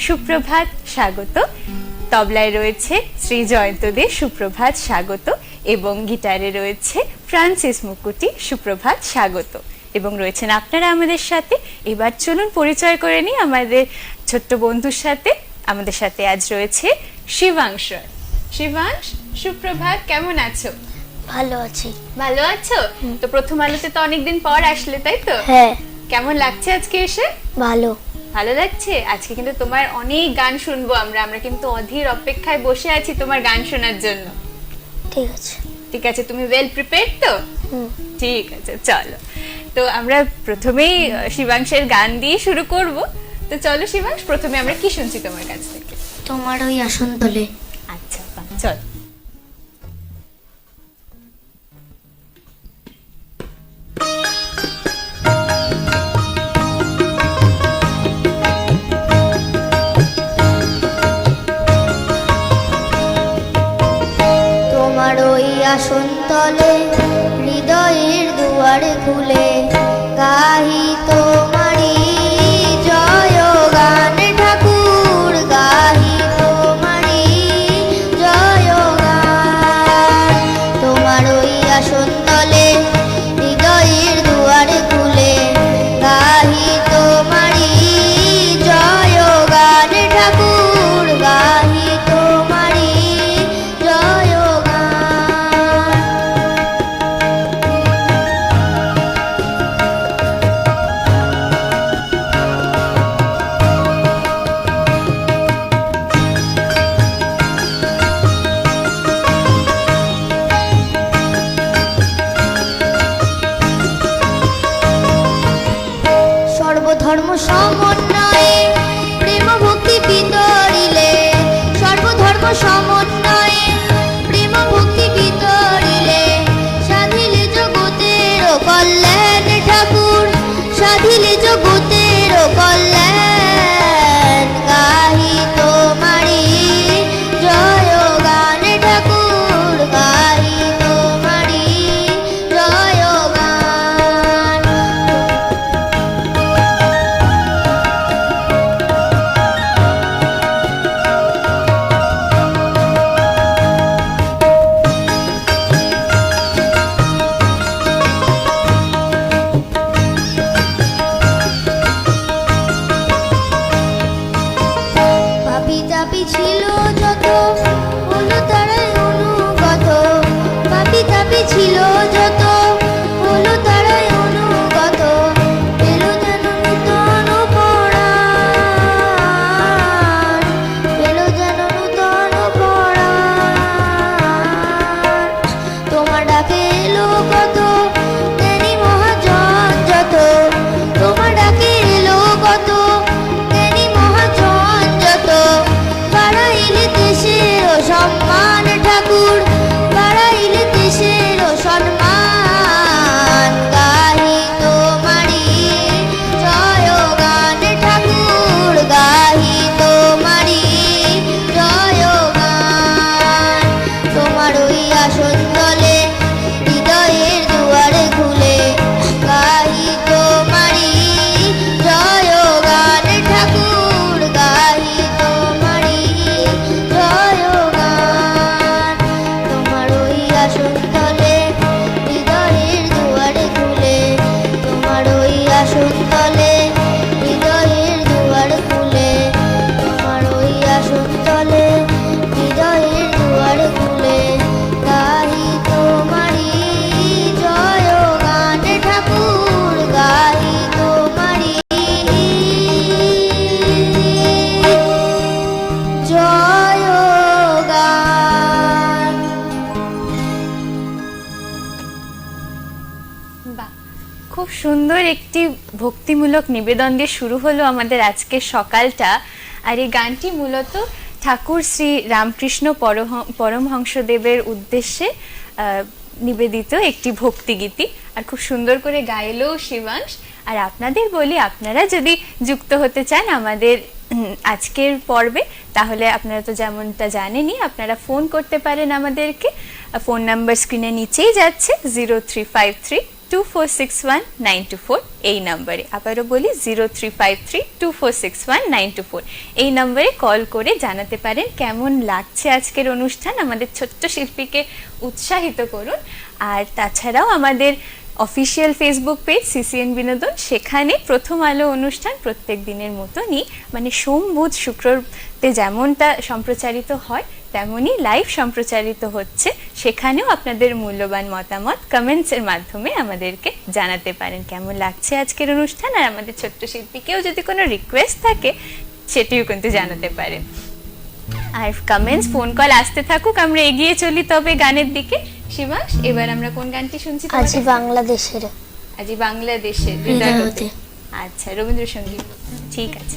সুপ্রভাত, স্বাগত। তবলায় রয়েছে শ্রী জয়ন্ত দে, সুপ্রভাত, স্বাগত। এবং গিটারে রয়েছে ফ্রান্সিস মুকুটি, সুপ্রভাত, স্বাগত। এবং রয়েছেন আপনারা আমাদের সাথে। এবার চলুন পরিচয় করে নিই আমাদের ছোট্ট বন্ধুর সাথে। আমাদের সাথে আজ রয়েছে শিবাংশ। শিবাংশ, সুপ্রভাত, কেমন আছো? ভালো আছি। ভালো আছো? তো প্রথম আলোতে তো অনেকদিন পর আসলে, তাই তো? হ্যাঁ। কেমন লাগছে আজকে এসে? ভালো। ভালো লাগছে। আজকে কিন্তু তোমার অনেক গান শুনবো আমরা কিন্তু অধীর অপেক্ষায় বসে আছি তোমার গান শোনার জন্য। ঠিক আছে। ঠিক আছে, তুমি ওয়েল প্রিপেয়ার্ড তো? ঠিক আছে, চলো। তো আমরা প্রথমেই শিবাংশের গান দিয়ে শুরু করব। তো চলো শিবাংশ, প্রথমে আমরা কি শুনছি তোমার কাছ থেকে? তোমার ওই আসন তলে। আচ্ছা, চল। তোমার ওই আসন তলে হৃদয়ের দুয়ার খুলে গাহি তোমারি জয় গান ঠাকুর, গাহি তোমারি জয় গান। তোমার ওই আসন তলে হৃদয়ের দুয়ার খুলে গাহি তোমারি জয় গান ঠাকুর, গাহি তোমারি জয় গান। সর্বধর্ম সমন্বয়ে প্রেম ভক্তি বিতরিলে, সর্বধর্ম সমন্বয়ে প্রেম ভক্তি বিতরিলে সাধিলে জগতের কল্যাণ ঠাকুর, সাধিলে জগতের কল্যাণ। গাহি তোমারি জয় গান ঠাকুর, গাহি তোমারি জয় গান। পাপি তাপি ছিল যত হলো তারাই অনুগত, পাপি তাপি ছিল যত হলো তারাই অনুগত। পেল যেন নূতন পরাণ, পেল যেন নূতন পরাণ। তোমার ডাকে এলো কত জ্ঞানী মহাজন যত, তোমার ডাকে এলো কত জ্ঞানী মহাজন যত। বাড়াইলে দেশের সম্মান ঠাকুর, বাড়াইলে দেশের সম্মান। গাহি তোমারি জয় গান ঠাকুর, গাহি তোমারি জয় গান। তোমার ওই আসন তলে হৃদয়ের দুয়ারে খুলে গাহি তোমারি জয় গান ঠাকুর, গাহি তোমারি জয় গান। তোমার ওই আসন তলে হৃদয়ের দুয়ারে খুলে, তোমার ওই আসন তলে হৃদয়ের দুয়ার খুলে, তোমার ওই আসন তলে হৃদয়ের দুয়ার খুলে গাহি তোমারি জয় গান ঠাকুর, গাহি তোমারি জয় গান। বাহ, খুব সুন্দর একটি ভক্তিমূলক নিবেদন দিয়ে শুরু হলো আমাদের আজকের সকালটা। আর এই গানটি মূলত ঠাকুর শ্রী রামকৃষ্ণ পরমহংসদেবের উদ্দেশ্যে নিবেদিত একটি ভক্তিগীতি। আর খুব সুন্দর করে গাইলো শিবাংশ। আর আপনাদের বলি, আপনারা যদি যুক্ত হতে চান আমাদের আজকের পর্বে, তাহলে আপনারা তো যেমনটা জানেনই, আপনারা ফোন করতে পারেন আমাদেরকে। ফোন নাম্বার স্ক্রিনে নিচেই যাচ্ছে, 0353 03532461 এই নম্বরে। আবারও বলি 03532461 এই নম্বরে কল করে জানাতে পারেন কেমন লাগছে আজকের অনুষ্ঠান। আমাদের ছোট্ট শিল্পীকে উৎসাহিত করুন। আর তাছাড়াও আমাদের অফিসিয়াল ফেসবুক পেজ সিসিএন বিনোদন, সেখানে প্রথম আলো অনুষ্ঠান প্রত্যেক দিনের মতনই মানে সোম বুধ শুক্রতে যেমনটা সম্প্রচারিত হয় তেমনই লাইভ সম্প্রচারিত হচ্ছে। সেখানেও আপনাদের মূল্যবান মতামত কমেন্টসের মাধ্যমে আমাদেরকে জানাতে পারেন কেমন লাগছে আজকের অনুষ্ঠান। আর আমাদের ছোট্ট শিল্পীকেও যদি কোনো রিকোয়েস্ট থাকে সেটিও কিন্তু জানাতে পারেন। আর কমেন্টস ফোন কল আসতে থাকুক, আমরা এগিয়ে চলি তবে গানের দিকে। শিবাংশ, এবার আমরা কোন গানটি শুনছি? আজি বাংলাদেশের আজি বাংলাদেশের হৃদয়তে। আচ্ছা, রবীন্দ্রসঙ্গীত, ঠিক আছে।